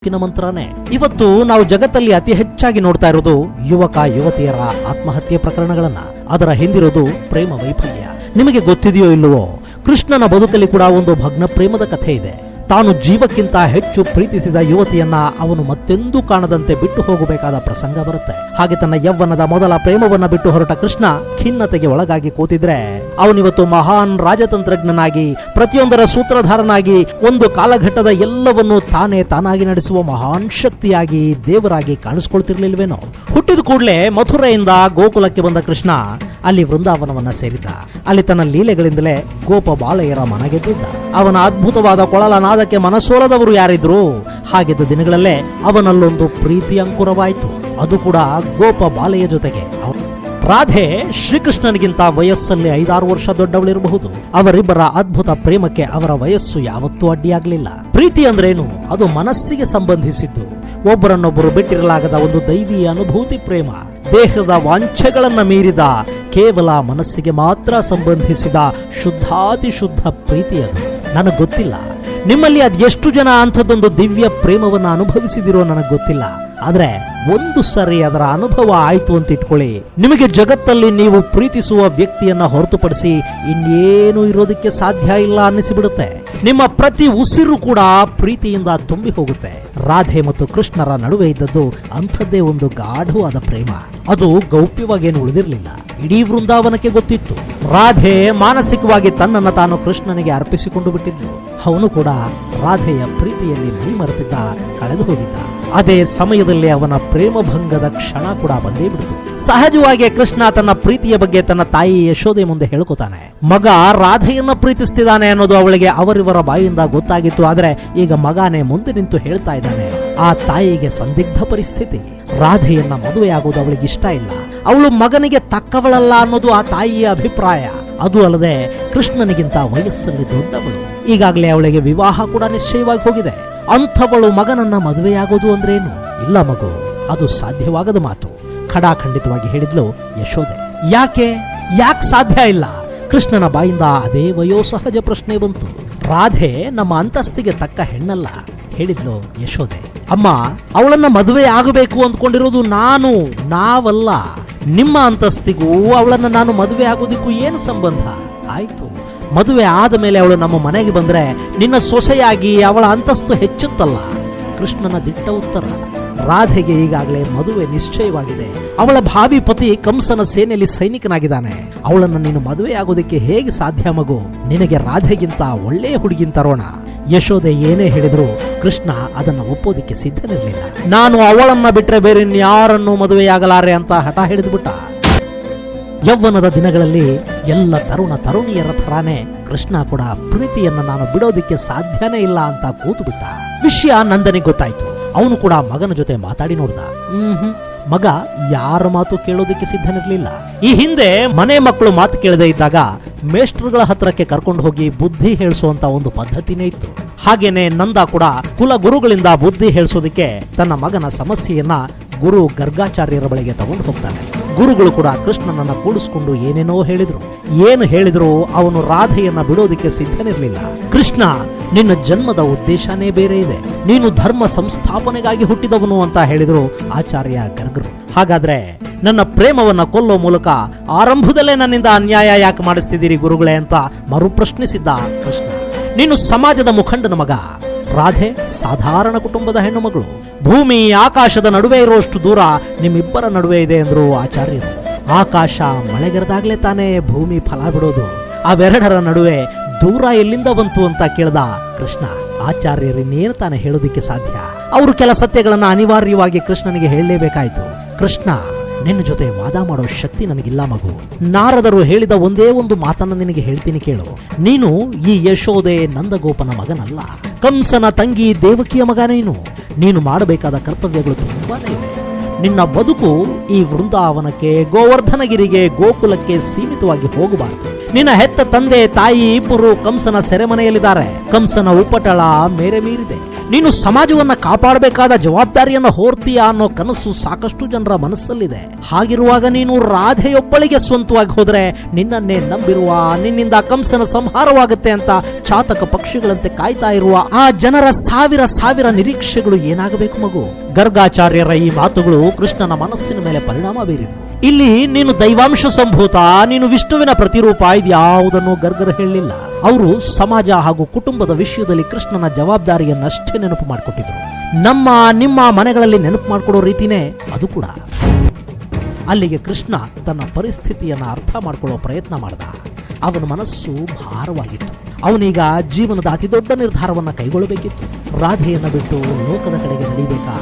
ಮಂತ್ರನೇ. ಇವತ್ತು ನಾವು ಜಗತ್ತಲ್ಲಿ ಅತಿ ಹೆಚ್ಚಾಗಿ ನೋಡ್ತಾ ಇರೋದು ಯುವಕ ಯುವತಿಯರ ಆತ್ಮಹತ್ಯೆ ಪ್ರಕರಣಗಳನ್ನ. ಅದರ ಹಿಂದಿರೋದು ಪ್ರೇಮ ವೈಫಲ್ಯ. ನಿಮಗೆ ಗೊತ್ತಿದೆಯೋ ಇಲ್ಲವೋ, ಕೃಷ್ಣನ ಬದುಕಲ್ಲಿ ಕೂಡ ಒಂದು ಭಗ್ನ ಪ್ರೇಮದ ಕಥೆ ಇದೆ. ತಾನು ಜೀವಕ್ಕಿಂತ ಹೆಚ್ಚು ಪ್ರೀತಿಸಿದ ಯುವತಿಯನ್ನ ಅವನು ಮತ್ತೆಂದೂ ಕಾಣದಂತೆ ಬಿಟ್ಟು ಹೋಗಬೇಕಾದ ಪ್ರಸಂಗ ಬರುತ್ತೆ. ಹಾಗೆ ತನ್ನ ಯೌವನದ ಮೊದಲ ಪ್ರೇಮವನ್ನ ಬಿಟ್ಟು ಹೊರಟ ಕೃಷ್ಣ ಖಿನ್ನತೆಗೆ ಒಳಗಾಗಿ ಕೂತಿದ್ರೆ, ಅವನಿವತ್ತು ಮಹಾನ್ ರಾಜತಂತ್ರಜ್ಞನಾಗಿ, ಪ್ರತಿಯೊಂದರ ಸೂತ್ರಧಾರನಾಗಿ, ಒಂದು ಕಾಲಘಟ್ಟದ ಎಲ್ಲವನ್ನೂ ತಾನಾಗಿ ನಡೆಸುವ ಮಹಾನ್ ಶಕ್ತಿಯಾಗಿ, ದೇವರಾಗಿ ಕಾಣಿಸ್ಕೊಳ್ತಿರ್ಲಿಲ್ವೇನೋ. ಹುಟ್ಟಿದ ಕೂಡಲೇ ಮಥುರೆಯಿಂದ ಗೋಕುಲಕ್ಕೆ ಬಂದ ಕೃಷ್ಣ ಅಲ್ಲಿ ವೃಂದಾವನವನ್ನ ಸೇರಿದ. ಅಲ್ಲಿ ತನ್ನ ಲೀಲೆಗಳಿಂದಲೇ ಗೋಪ ಬಾಲಯರ ಮನಗೆದ್ದಿದ್ದ. ಅವನ ಅದ್ಭುತವಾದ ಕೊಳಲನಾದಕ್ಕೆ ಮನಸೋಲದವರು ಯಾರಿದ್ರು? ಹಾಗಿದ್ದ ದಿನಗಳಲ್ಲೇ ಅವನಲ್ಲೊಂದು ಪ್ರೀತಿ ಅಂಕುರವಾಯಿತು. ಅದು ಕೂಡ ಗೋಪ ಬಾಲೆಯ ಜೊತೆಗೆ. ರಾಧೆ ಶ್ರೀಕೃಷ್ಣನಿಗಿಂತ ವಯಸ್ಸಲ್ಲಿ 5-6 ವರ್ಷ ದೊಡ್ಡವಳಿರಬಹುದು. ಅವರಿಬ್ಬರ ಅದ್ಭುತ ಪ್ರೇಮಕ್ಕೆ ಅವರ ವಯಸ್ಸು ಯಾವತ್ತೂ ಅಡ್ಡಿಯಾಗಲಿಲ್ಲ. ಪ್ರೀತಿ ಅಂದ್ರೇನು? ಅದು ಮನಸ್ಸಿಗೆ ಸಂಬಂಧಿಸಿದ್ದು. ಒಬ್ಬರನ್ನೊಬ್ಬರು ಬಿಟ್ಟಿರಲಾಗದ ಒಂದು ದೈವೀಯ ಅನುಭೂತಿ ಪ್ರೇಮ. ದೇಹದ ವಾಂಛೆಗಳನ್ನ ಮೀರಿದ, ಕೇವಲ ಮನಸ್ಸಿಗೆ ಮಾತ್ರ ಸಂಬಂಧಿಸಿದ ಶುದ್ಧಾತಿ ಶುದ್ಧ ಪ್ರೀತಿ ಅದು. ನನಗೆ ಗೊತ್ತಿಲ್ಲ ನಿಮ್ಮಲ್ಲಿ ಅದೆಷ್ಟು ಜನ ಅಂಥದ್ದೊಂದು ದಿವ್ಯ ಪ್ರೇಮವನ್ನ ಅನುಭವಿಸಿದಿರೋ ನನಗೆ ಗೊತ್ತಿಲ್ಲ. ಆದ್ರೆ ಒಂದು ಸರಿ ಅದರ ಅನುಭವ ಆಯ್ತು ಅಂತ ಇಟ್ಕೊಳ್ಳಿ, ನಿಮಗೆ ಜಗತ್ತಲ್ಲಿ ನೀವು ಪ್ರೀತಿಸುವ ವ್ಯಕ್ತಿಯನ್ನ ಹೊರತುಪಡಿಸಿ ಇನ್ನೇನು ಇರೋದಕ್ಕೆ ಸಾಧ್ಯ ಇಲ್ಲ ಅನ್ನಿಸಿಬಿಡುತ್ತೆ. ನಿಮ್ಮ ಪ್ರತಿ ಉಸಿರು ಕೂಡ ಪ್ರೀತಿಯಿಂದ ತುಂಬಿ ಹೋಗುತ್ತೆ. ರಾಧೆ ಮತ್ತು ಕೃಷ್ಣರ ನಡುವೆ ಇದ್ದದ್ದು ಅಂಥದ್ದೇ ಒಂದು ಗಾಢವಾದ ಪ್ರೇಮ. ಅದು ಗೌಪ್ಯವಾಗೇನು ಉಳಿದಿರಲಿಲ್ಲ. ಇಡೀ ವೃಂದಾವನಕ್ಕೆ ಗೊತ್ತಿತ್ತು. ರಾಧೆ ಮಾನಸಿಕವಾಗಿ ತನ್ನನ್ನು ತಾನು ಕೃಷ್ಣನಿಗೆ ಅರ್ಪಿಸಿಕೊಂಡು ಬಿಟ್ಟಿದ್ದು. ಅವನು ಕೂಡ ರಾಧೆಯ ಪ್ರೀತಿಯಲ್ಲಿ ಮೈ ಮರೆತಿದ್ದ, ಕಳೆದು ಹೋಗಿದ್ದ. ಅದೇ ಸಮಯದಲ್ಲಿ ಅವನ ಪ್ರೇಮಭಂಗದ ಕ್ಷಣ ಕೂಡ ಬಂದೇ ಬಿಡ್ತು. ಸಹಜವಾಗಿ ಕೃಷ್ಣ ತನ್ನ ಪ್ರೀತಿಯ ಬಗ್ಗೆ ತನ್ನ ತಾಯಿ ಯಶೋದೆ ಮುಂದೆ ಹೇಳ್ಕೊತಾನೆ. ಮಗ ರಾಧೆಯನ್ನ ಪ್ರೀತಿಸ್ತಿದ್ದಾನೆ ಅನ್ನೋದು ಅವಳಿಗೆ ಅವರಿವರ ಬಾಯಿಂದ ಗೊತ್ತಾಗಿತ್ತು. ಆದ್ರೆ ಈಗ ಮಗನೇ ಮುಂದೆ ನಿಂತು ಹೇಳ್ತಾ ಇದ್ದಾನೆ. ಆ ತಾಯಿಗೆ ಸಂದಿಗ್ಧ ಪರಿಸ್ಥಿತಿ. ರಾಧೆಯನ್ನ ಮದುವೆಯಾಗೋದು ಅವಳಿಗೆ ಇಷ್ಟ ಇಲ್ಲ. ಅವಳು ಮಗನಿಗೆ ತಕ್ಕವಳಲ್ಲ ಅನ್ನೋದು ಆ ತಾಯಿಯ ಅಭಿಪ್ರಾಯ. ಅದು ಅಲ್ಲದೆ ಕೃಷ್ಣನಿಗಿಂತ ವಯಸ್ಸಲ್ಲಿ ದೊಡ್ಡವಳು. ಈಗಾಗಲೇ ಅವಳಿಗೆ ವಿವಾಹ ಕೂಡ ನಿಶ್ಚಯವಾಗಿ ಹೋಗಿದೆ. ಅಂಥವಳು ಮಗನನ್ನ ಮದುವೆಯಾಗೋದು ಅಂದ್ರೇನು? ಇಲ್ಲ ಮಗು, ಅದು ಸಾಧ್ಯವಾಗದ ಮಾತು, ಖಡಾಖಂಡಿತವಾಗಿ ಹೇಳಿದ್ಲು ಯಶೋದೆ. ಯಾಕೆ ಸಾಧ್ಯ ಇಲ್ಲ? ಕೃಷ್ಣನ ಬಾಯಿಂದ ಅದೇ ವಯೋಸಹಜ ಪ್ರಶ್ನೆ ಬಂತು. ರಾಧೆ ನಮ್ಮ ಅಂತಸ್ತಿಗೆ ತಕ್ಕ ಹೆಣ್ಣಲ್ಲ, ಹೇಳಿದ್ಲು ಯಶೋದೆ. ಅಮ್ಮ, ಅವಳನ್ನ ಮದುವೆ ಆಗಬೇಕು ಅಂದ್ಕೊಂಡಿರೋದು ನಾವಲ್ಲ. ನಿಮ್ಮ ಅಂತಸ್ತಿಗೂ ಅವಳನ್ನ ನಾನು ಮದುವೆ ಆಗೋದಿಕ್ಕೂ ಏನು ಸಂಬಂಧ? ಆಯ್ತು, ಮದುವೆ ಆದ ಮೇಲೆ ಅವಳು ನಮ್ಮ ಮನೆಗೆ ಬಂದ್ರೆ ನಿನ್ನ ಸೊಸೆಯಾಗಿ ಅವಳ ಅಂತಸ್ತು ಹೆಚ್ಚುತ್ತಲ್ಲ. ಕೃಷ್ಣನ ದಿಟ್ಟ ಉತ್ತರ. ರಾಧೆಗೆ ಈಗಾಗಲೇ ಮದುವೆ ನಿಶ್ಚಯವಾಗಿದೆ. ಅವಳ ಭಾವಿ ಪತಿ ಕಂಸನ ಸೇನೆಯಲ್ಲಿ ಸೈನಿಕನಾಗಿದ್ದಾನೆ. ಅವಳನ್ನು ನೀನು ಮದುವೆ ಆಗೋದಕ್ಕೆ ಹೇಗೆ ಸಾಧ್ಯ ಮಗು? ನಿನಗೆ ರಾಧೆಗಿಂತ ಒಳ್ಳೆಯ ಹುಡುಗಿನ್ ತರೋಣ. ಯಶೋದೆ ಏನೇ ಹೇಳಿದ್ರು ಕೃಷ್ಣ ಅದನ್ನ ಒಪ್ಪೋದಿಕ್ಕೆ ಸಿದ್ಧನಿರಲಿಲ್ಲ. ನಾನು ಅವಳನ್ನ ಬಿಟ್ರೆ ಬೇರೆ ಇನ್ಯಾರನ್ನೂ ಮದುವೆಯಾಗಲಾರೆ ಅಂತ ಹಠ ಹಿಡಿದ್ಬಿಟ್ಟ. ಯೌವನದ ದಿನಗಳಲ್ಲಿ ಎಲ್ಲ ತರುಣ ತರುಣಿಯರ ಥರಾನೇ ಕೃಷ್ಣ ಕೂಡ ಪ್ರೀತಿಯನ್ನ ನಾನು ಬಿಡೋದಿಕ್ಕೆ ಸಾಧ್ಯನೇ ಇಲ್ಲ ಅಂತ ಕೂತು ಬಿಟ್ಟ. ವಿಷಯ ನಂದನಿಗೆ ಗೊತ್ತಾಯ್ತು. ಅವನು ಕೂಡ ಮಗನ ಜೊತೆ ಮಾತಾಡಿ ನೋಡ್ದ. ಮಗ ಯಾರ ಮಾತು ಕೇಳೋದಕ್ಕೆ ಸಿದ್ಧನಿರ್ಲಿಲ್ಲ. ಈ ಹಿಂದೆ ಮನೆ ಮಕ್ಕಳು ಮಾತು ಕೇಳದೆ ಇದ್ದಾಗ ಮೇಷ್ಟ್ರುಗಳ ಹತ್ರಕ್ಕೆ ಕರ್ಕೊಂಡು ಹೋಗಿ ಬುದ್ಧಿ ಹೇಳಿಸುವಂತ ಒಂದು ಪದ್ಧತಿನೇ ಇತ್ತು. ಹಾಗೇನೆ ನಂದ ಕೂಡ ಕುಲ ಗುರುಗಳಿಂದ ಬುದ್ಧಿ ಹೇಳಿಸೋದಕ್ಕೆ ತನ್ನ ಮಗನ ಸಮಸ್ಯೆಯನ್ನ ಗುರು ಗರ್ಗಾಚಾರ್ಯರ ಬಳಿಗೆ ತಗೊಂಡು ಹೋಗ್ತಾನೆ. ಗುರುಗಳು ಕೂಡ ಕೃಷ್ಣನನ್ನ ಕೂಡಿಸ್ಕೊಂಡು ಏನೇನೋ ಹೇಳಿದ್ರು. ಏನು ಹೇಳಿದ್ರು ಅವನು ರಾಧೆಯನ್ನ ಬಿಡೋದಿಕ್ಕೆ ಸಿದ್ಧನಿರ್ಲಿಲ್ಲ. ಕೃಷ್ಣ, ನಿನ್ನ ಜನ್ಮದ ಉದ್ದೇಶನೇ ಬೇರೆ ಇದೆ. ನೀನು ಧರ್ಮ ಸಂಸ್ಥಾಪನೆಗಾಗಿ ಹುಟ್ಟಿದವನು ಅಂತ ಹೇಳಿದ್ರು ಆಚಾರ್ಯ ಗರ್ಗರು. ಹಾಗಾದ್ರೆ ನನ್ನ ಪ್ರೇಮವನ್ನ ಕೊಲ್ಲೋ ಮೂಲಕ ಆರಂಭದಲ್ಲೇ ನನ್ನಿಂದ ಅನ್ಯಾಯ ಯಾಕೆ ಮಾಡಿಸ್ತಿದ್ದೀರಿ ಗುರುಗಳೇ ಅಂತ ಮರುಪ್ರಶ್ನಿಸಿದ್ದ ಕೃಷ್ಣ. ನೀನು ಸಮಾಜದ ಮುಖಂಡನ ಮಗ, ರಾಧೆ ಸಾಧಾರಣ ಕುಟುಂಬದ ಹೆಣ್ಣು ಮಗಳು. ಭೂಮಿ ಆಕಾಶದ ನಡುವೆ ಇರುವಷ್ಟು ದೂರ ನಿಮ್ಮಿಬ್ಬರ ನಡುವೆ ಇದೆ ಎಂದ್ರು ಆಚಾರ್ಯರು. ಆಕಾಶ ಮಳೆಗರೆದಾಗ್ಲೇ ತಾನೇ ಭೂಮಿ ಫಲ ಬಿಡೋದು. ಅವೆರಡರ ನಡುವೆ ದೂರ ಎಲ್ಲಿಂದ ಬಂತು ಅಂತ ಕೇಳ್ದ ಕೃಷ್ಣ. ಆಚಾರ್ಯರಿನ್ನೇನು ತಾನೇ ಹೇಳೋದಿಕ್ಕೆ ಸಾಧ್ಯ? ಅವರು ಕೆಲ ಸತ್ಯಗಳನ್ನ ಅನಿವಾರ್ಯವಾಗಿ ಕೃಷ್ಣನಿಗೆ ಹೇಳಲೇಬೇಕಾಯ್ತು. ಕೃಷ್ಣ, ನಿನ್ನ ಜೊತೆ ವಾದ ಮಾಡೋ ಶಕ್ತಿ ನನಗಿಲ್ಲ ಮಗು. ನಾರದರು ಹೇಳಿದ ಒಂದೇ ಒಂದು ಮಾತನ್ನ ನಿನಗೆ ಹೇಳ್ತೀನಿ ಕೇಳು. ನೀನು ಈ ಯಶೋದೆ ನಂದಗೋಪನ ಮಗನಲ್ಲ, ಕಂಸನ ತಂಗಿ ದೇವಕಿಯ ಮಗ. ನೀನು ಮಾಡಬೇಕಾದ ಕರ್ತವ್ಯಗಳು ತುಂಬಾನೇ ಇವೆ. ನಿನ್ನ ಬದುಕು ಈ ವೃಂದಾವನಕ್ಕೆ, ಗೋವರ್ಧನಗಿರಿಗೆ, ಗೋಕುಲಕ್ಕೆ ಸೀಮಿತವಾಗಿ ಹೋಗಬಾರದು. ನಿನ್ನ ಹೆತ್ತ ತಂದೆ ತಾಯಿ ಇಬ್ಬರು ಕಂಸನ ಸೆರೆಮನೆಯಲ್ಲಿದ್ದಾರೆ. ಕಂಸನ ಉಪಟಳ ಮೇರೆ ಮೀರಿದೆ. ನೀನು ಸಮಾಜವನ್ನ ಕಾಪಾಡಬೇಕಾದ ಜವಾಬ್ದಾರಿಯನ್ನ ಹೊರ್ತೀಯಾ ಅನ್ನೋ ಕನಸು ಸಾಕಷ್ಟು ಜನರ ಮನಸ್ಸಲ್ಲಿದೆ. ಹಾಗಿರುವಾಗ ನೀನು ರಾಧೆಯೊಬ್ಬಳಿಗೆ ಸ್ವಂತವಾಗಿ ಹೋದ್ರೆ ನಿನ್ನನ್ನೇ ನಂಬಿರುವ, ನಿನ್ನಿಂದ ಕಂಸನ ಸಂಹಾರವಾಗುತ್ತೆ ಅಂತ ಚಾತಕ ಪಕ್ಷಿಗಳಂತೆ ಕಾಯ್ತಾ ಇರುವ ಆ ಜನರ ಸಾವಿರ ಸಾವಿರ ನಿರೀಕ್ಷೆಗಳು ಏನಾಗಬೇಕು ಮಗು? ಗರ್ಗಾಚಾರ್ಯರ ಈ ಮಾತುಗಳು ಕೃಷ್ಣನ ಮನಸ್ಸಿನ ಮೇಲೆ ಪರಿಣಾಮ ಬೀರಿದವು. ಇಲ್ಲಿ ನೀನು ದೈವಾಂಶ ಸಂಭೂತ, ನೀನು ವಿಷ್ಣುವಿನ ಪ್ರತಿರೂಪ, ಇದ್ಯಾವುದನ್ನು ಗರ್ಗರು ಹೇಳಲಿಲ್ಲ. ಅವರು ಸಮಾಜ ಹಾಗೂ ಕುಟುಂಬದ ವಿಷಯದಲ್ಲಿ ಕೃಷ್ಣನ ಜವಾಬ್ದಾರಿಯನ್ನಷ್ಟೇ ನೆನಪು ಮಾಡಿಕೊಟ್ಟಿದ್ರು. ನಿಮ್ಮ ಮನೆಗಳಲ್ಲಿ ನೆನಪು ಮಾಡಿಕೊಡೋ ರೀತಿನೇ ಅದು ಕೂಡ. ಅಲ್ಲಿಗೆ ಕೃಷ್ಣ ತನ್ನ ಪರಿಸ್ಥಿತಿಯನ್ನ ಅರ್ಥ ಮಾಡಿಕೊಳ್ಳೋ ಪ್ರಯತ್ನ ಮಾಡ್ದ. ಅವನ ಮನಸ್ಸು ಭಾರವಾಗಿತ್ತು. ಅವನೀಗ ಜೀವನದ ಅತಿ ದೊಡ್ಡ ನಿರ್ಧಾರವನ್ನ ಕೈಗೊಳ್ಳಬೇಕಿತ್ತು. ರಾಧೆಯನ್ನ ಬಿಟ್ಟು ಲೋಕದ ಕಡೆಗೆ ನಡೀಬೇಕಾ,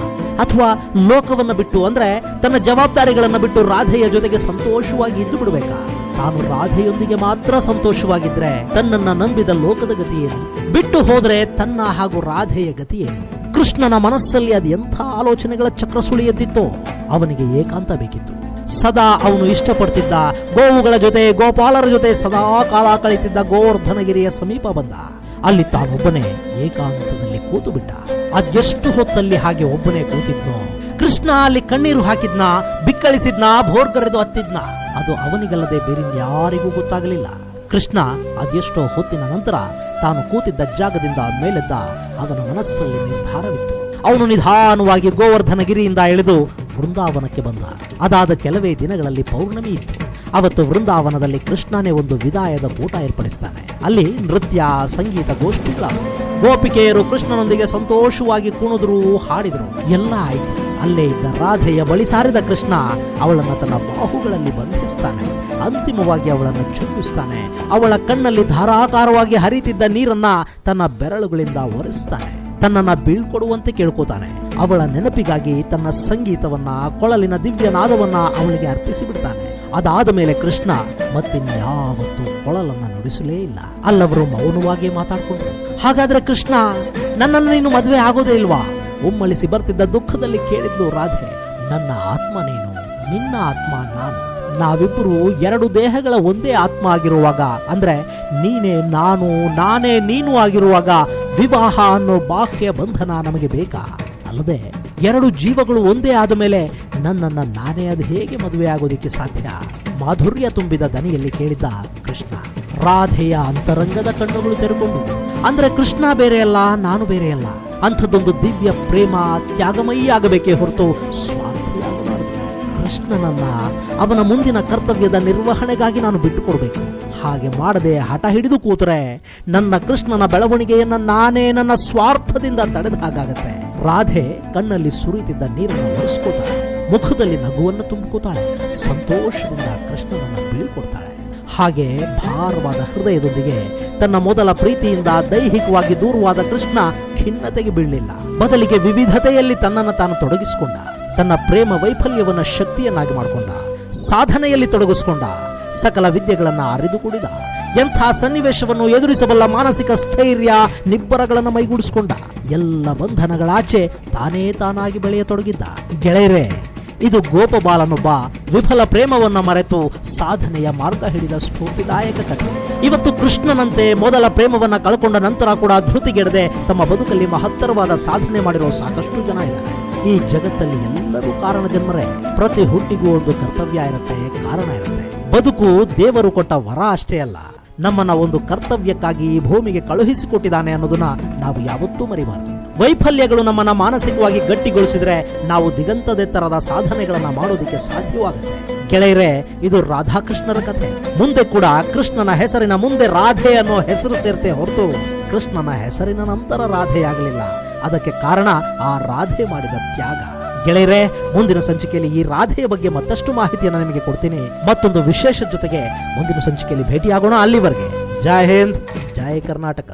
ಅಥವಾ ಲೋಕವನ್ನ ಬಿಟ್ಟು ಅಂದ್ರೆ ತನ್ನ ಜವಾಬ್ದಾರಿಗಳನ್ನ ಬಿಟ್ಟು ರಾಧೆಯ ಜೊತೆಗೆ ಸಂತೋಷವಾಗಿ ಇದ್ದು ಬಿಡಬೇಕಾ? ತಾನು ರಾಧೆಯೊಂದಿಗೆ ಮಾತ್ರ ಸಂತೋಷವಾಗಿದ್ರೆ ತನ್ನನ್ನ ನಂಬಿದ ಲೋಕದ ಗತಿಯೇನು? ಬಿಟ್ಟು ಹೋದ್ರೆ ತನ್ನ ಹಾಗೂ ರಾಧೆಯ ಗತಿಯೇನು? ಕೃಷ್ಣನ ಮನಸ್ಸಲ್ಲಿ ಅದು ಎಂಥ ಆಲೋಚನೆಗಳ ಚಕ್ರ ಸುಳಿಯದ್ದಿತ್ತೋ. ಅವನಿಗೆ ಏಕಾಂತ ಬೇಕಿತ್ತು. ಸದಾ ಅವನು ಇಷ್ಟಪಡ್ತಿದ್ದ ಗೋವುಗಳ ಜೊತೆ, ಗೋಪಾಲರ ಜೊತೆ ಸದಾ ಕಾಲ ಕಳೆಯುತ್ತಿದ್ದ ಗೋವರ್ಧನಗಿರಿಯ ಸಮೀಪ ಬಂದ. ಅಲ್ಲಿ ತಾನೊಬ್ಬನೇ ಏಕಾಂತದಲ್ಲಿ ಕೂತು ಬಿಟ್ಟ. ಅದೆಷ್ಟು ಹೊತ್ತಲ್ಲಿ ಹಾಗೆ ಒಬ್ಬನೇ ಕೂತಿದ್ನೋ, ಕೃಷ್ಣ ಅಲ್ಲಿ ಕಣ್ಣೀರು ಹಾಕಿದ್ನ, ಬಿಕ್ಕಳಿಸಿದ್ನ, ಭೋರ್ಗರೆದು ಹತ್ತಿದ್ನ, ಅದು ಅವನಿಗಲ್ಲದೆ ಬೇರಿನ್ಯಾರಿಗೂ ಗೊತ್ತಾಗಲಿಲ್ಲ. ಕೃಷ್ಣ ಅದೆಷ್ಟೋ ಹೊತ್ತಿನ ನಂತರ ತಾನು ಕೂತಿದ್ದ ಜಾಗದಿಂದ ಮೇಲೆದ್ದ. ಅವನ ಮನಸ್ಸಲ್ಲಿ ನಿರ್ಧಾರವಿತ್ತು. ಅವನು ನಿಧಾನವಾಗಿ ಗೋವರ್ಧನಗಿರಿಯಿಂದ ಇಳಿದು ವೃಂದಾವನಕ್ಕೆ ಬಂದ. ಅದಾದ ಕೆಲವೇ ದಿನಗಳಲ್ಲಿ ಪೌರ್ಣಮಿ ಇತ್ತು. ಅವತ್ತು ವೃಂದಾವನದಲ್ಲಿ ಕೃಷ್ಣನೇ ಒಂದು ವಿದಾಯದ ಕೂಟ ಏರ್ಪಡಿಸ್ತಾನೆ. ಅಲ್ಲಿ ನೃತ್ಯ, ಸಂಗೀತ ಗೋಷ್ಠಿಗಳ ಗೋಪಿಕೆಯರು ಕೃಷ್ಣನೊಂದಿಗೆ ಸಂತೋಷವಾಗಿ ಕುಣಿದ್ರು, ಹಾಡಿದ್ರು, ಎಲ್ಲ ಆಯಿತು. ಅಲ್ಲೇ ಇದ್ದ ರಾಧೆಯ ಬಳಿ ಸಾರಿದ ಕೃಷ್ಣ ಅವಳನ್ನು ತನ್ನ ಬಾಹುಗಳಲ್ಲಿ ಬಂಧಿಸ್ತಾನೆ. ಅಂತಿಮವಾಗಿ ಅವಳನ್ನು ಚುಂಬಿಸ್ತಾನೆ. ಅವಳ ಕಣ್ಣಲ್ಲಿ ಧಾರಾಕಾರವಾಗಿ ಹರಿತಿದ್ದ ನೀರನ್ನ ತನ್ನ ಬೆರಳುಗಳಿಂದ ಒರೆಸ್ತಾನೆ. ತನ್ನನ್ನ ಬೀಳ್ಕೊಡುವಂತೆ ಕೇಳ್ಕೋತಾನೆ. ಅವಳ ನೆನಪಿಗಾಗಿ ತನ್ನ ಸಂಗೀತವನ್ನ, ಕೊಳಲಿನ ದಿವ್ಯ ನಾದವನ್ನ ಅವಳಿಗೆ ಅರ್ಪಿಸಿ ಬಿಡ್ತಾನೆ. ಅದಾದ ಮೇಲೆ ಕೃಷ್ಣ ಮತ್ತಿನ್ಯಾವತ್ತೂ ಕೊಳಲನ್ನ ನುಡಿಸಲೇ ಇಲ್ಲ. ಅಲ್ಲವರು ಮೌನವಾಗಿ ಮಾತಾಡ್ಕೊಂಡ್ರು. ಹಾಗಾದ್ರೆ ಕೃಷ್ಣ, ನನ್ನನ್ನು ನೀನು ಮದುವೆ ಆಗೋದೇ ಇಲ್ವಾ? ಒಮ್ಮಳಿಸಿ ಬರ್ತಿದ್ದ ದುಃಖದಲ್ಲಿ ಕೇಳಿದ್ಲು ರಾಧೆ. ನನ್ನ ಆತ್ಮ ನೀನು, ನಿನ್ನ ಆತ್ಮ ನಾನು. ನಾವಿಬ್ಬರು ಎರಡು ದೇಹಗಳ ಒಂದೇ ಆತ್ಮ ಆಗಿರುವಾಗ, ಅಂದ್ರೆ ನೀನೇ ನಾನು, ನಾನೇ ನೀನು ಆಗಿರುವಾಗ ವಿವಾಹ ಅನ್ನೋ ಬಾಹ್ಯ ಬಂಧನ ನಮಗೆ ಬೇಕಾ? ಅಲ್ಲದೆ ಎರಡು ಜೀವಗಳು ಒಂದೇ ಆದ ಮೇಲೆ ನನ್ನನ್ನ ನಾನೇ ಅದು ಹೇಗೆ ಮದುವೆ ಆಗೋದಿಕ್ಕೆ ಸಾಧ್ಯ? ಮಾಧುರ್ಯ ತುಂಬಿದ ದನಿಯಲ್ಲಿ ಕೇಳಿದ್ದ ಕೃಷ್ಣ. ರಾಧೆಯ ಅಂತರಂಗದ ಕಣ್ಣುಗಳು ತೆರೆಕೊಂಡು, ಅಂದ್ರೆ ಕೃಷ್ಣ ಬೇರೆಯಲ್ಲ, ನಾನು ಬೇರೆಯಲ್ಲ. ಅಂಥದ್ದೊಂದು ದಿವ್ಯ ಪ್ರೇಮ ತ್ಯಾಗಮಯಿ ಆಗಬೇಕೇ ಹೊರತು ಸ್ವಾರ್ಥಿಯಾಗಬಾರದು. ಕೃಷ್ಣನನ್ನ ಅವನ ಮುಂದಿನ ಕರ್ತವ್ಯದ ನಿರ್ವಹಣೆಗಾಗಿ ನಾನು ಬಿಟ್ಟುಕೊಡ್ಬೇಕು. ಹಾಗೆ ಮಾಡದೆ ಹಠ ಹಿಡಿದು ಕೂತರೆ ನನ್ನ ಕೃಷ್ಣನ ಬೆಳವಣಿಗೆಯನ್ನ ನಾನೇ ನನ್ನ ಸ್ವಾರ್ಥದಿಂದ ತಡೆದ ಹಾಗಾಗತ್ತೆ. ರಾಧೆ ಕಣ್ಣಲ್ಲಿ ಸುರಿತಿದ್ದ ನೀರನ್ನು ಒರೆಸ್ಕೋತಾಳೆ, ಮುಖದಲ್ಲಿ ನಗುವನ್ನು ತುಂಬಿಕೋತಾಳೆ, ಸಂತೋಷದಿಂದ ಕೃಷ್ಣನನ್ನ ಬೀಳ್ಕೊಡ್ತಾಳೆ. ಹಾಗೆ ಭಾರವಾದ ಹೃದಯದೊಂದಿಗೆ ತನ್ನ ಮೊದಲ ಪ್ರೀತಿಯಿಂದ ದೈಹಿಕವಾಗಿ ದೂರವಾದ ಕೃಷ್ಣ ಖಿನ್ನತೆಗೆ ಬೀಳಲಿಲ್ಲ. ಬದಲಿಗೆ ವಿವಿಧತೆಯಲ್ಲಿ ತನ್ನನ್ನು ತಾನು ತೊಡಗಿಸಿಕೊಂಡ. ತನ್ನ ಪ್ರೇಮ ವೈಫಲ್ಯವನ್ನು ಶಕ್ತಿಯನ್ನಾಗಿ ಮಾಡಿಕೊಂಡ. ಸಾಧನೆಯಲ್ಲಿ ತೊಡಗಿಸಿಕೊಂಡ. ಸಕಲ ವಿದ್ಯೆಗಳನ್ನ ಅರಿದು ಕುಡಿದ. ಎಂಥ ಸನ್ನಿವೇಶವನ್ನು ಎದುರಿಸಬಲ್ಲ ಮಾನಸಿಕ ಸ್ಥೈರ್ಯ, ನಿಬ್ಬರಗಳನ್ನು ಮೈಗೂಡಿಸಿಕೊಂಡ. ಎಲ್ಲ ಬಂಧನಗಳಾಚೆ ತಾನೇ ತಾನಾಗಿ ಬೆಳೆಯತೊಡಗಿದ್ದ. ಗೆಳೆಯರೇ, ಇದು ಗೋಪಬಾಲನೊಬ್ಬ ವಿಫಲ ಪ್ರೇಮವನ್ನ ಮರೆತು ಸಾಧನೆಯ ಮಾರ್ಗ ಹಿಡಿದ ಸ್ಫೂರ್ತಿದಾಯಕ ಕಥೆ. ಇವತ್ತು ಕೃಷ್ಣನಂತೆ ಮೊದಲ ಪ್ರೇಮವನ್ನ ಕಳ್ಕೊಂಡ ನಂತರ ಕೂಡ ಧೃತಿಗೆಡದೆ ತಮ್ಮ ಬದುಕಲ್ಲಿ ಮಹತ್ತರವಾದ ಸಾಧನೆ ಮಾಡಿರೋ ಸಾಕಷ್ಟು ಜನ ಇದ್ದಾರೆ. ಈ ಜಗತ್ತಲ್ಲಿ ಎಲ್ಲರೂ ಕಾರಣ ಜನ್ಮರೇ. ಪ್ರತಿ ಹುಟ್ಟಿಗೂ ಒಂದು ಕರ್ತವ್ಯ ಇರುತ್ತೆ, ಕಾರಣ ಇರುತ್ತೆ. ಬದುಕು ದೇವರು ಕೊಟ್ಟ ವರ ಅಷ್ಟೇ ಅಲ್ಲ, ನಮ್ಮನ್ನ ಒಂದು ಕರ್ತವ್ಯಕ್ಕಾಗಿ ಈ ಭೂಮಿಗೆ ಕಳುಹಿಸಿಕೊಟ್ಟಿದ್ದಾನೆ ಅನ್ನೋದನ್ನ ನಾವು ಯಾವತ್ತೂ ಮರಿಬಾರದು. ವೈಫಲ್ಯಗಳು ನಮ್ಮನ್ನ ಮಾನಸಿಕವಾಗಿ ಗಟ್ಟಿಗೊಳಿಸಿದ್ರೆ ನಾವು ದಿಗಂತದೆತ್ತರದ ಸಾಧನೆಗಳನ್ನ ಮಾಡೋದಕ್ಕೆ ಸಾಧ್ಯವಾಗುತ್ತೆ. ಗೆಳೆಯರೇ, ಇದು ರಾಧಾಕೃಷ್ಣರ ಕಥೆ. ಮುಂದೆ ಕೂಡ ಕೃಷ್ಣನ ಹೆಸರಿನ ಮುಂದೆ ರಾಧೆ ಅನ್ನೋ ಹೆಸರು ಸೇರ್ತೆ ಹೊರತು ಕೃಷ್ಣನ ಹೆಸರಿನ ನಂತರ ರಾಧೆಯಾಗಲಿಲ್ಲ. ಅದಕ್ಕೆ ಕಾರಣ ಆ ರಾಧೆ ಮಾಡಿದ ತ್ಯಾಗ. ಗೆಳೆಯರೇ, ಮುಂದಿನ ಸಂಚಿಕೆಯಲ್ಲಿ ಈ ರಾಧೆಯ ಬಗ್ಗೆ ಮತ್ತಷ್ಟು ಮಾಹಿತಿಯನ್ನು ನಿಮಗೆ ಕೊಡ್ತೀನಿ. ಮತ್ತೊಂದು ವಿಶೇಷ ಜೊತೆಗೆ ಮುಂದಿನ ಸಂಚಿಕೆಯಲ್ಲಿ ಭೇಟಿಯಾಗೋಣ. ಅಲ್ಲಿವರೆಗೆ ಜೈ ಹಿಂದ್, ಜೈ ಕರ್ನಾಟಕ.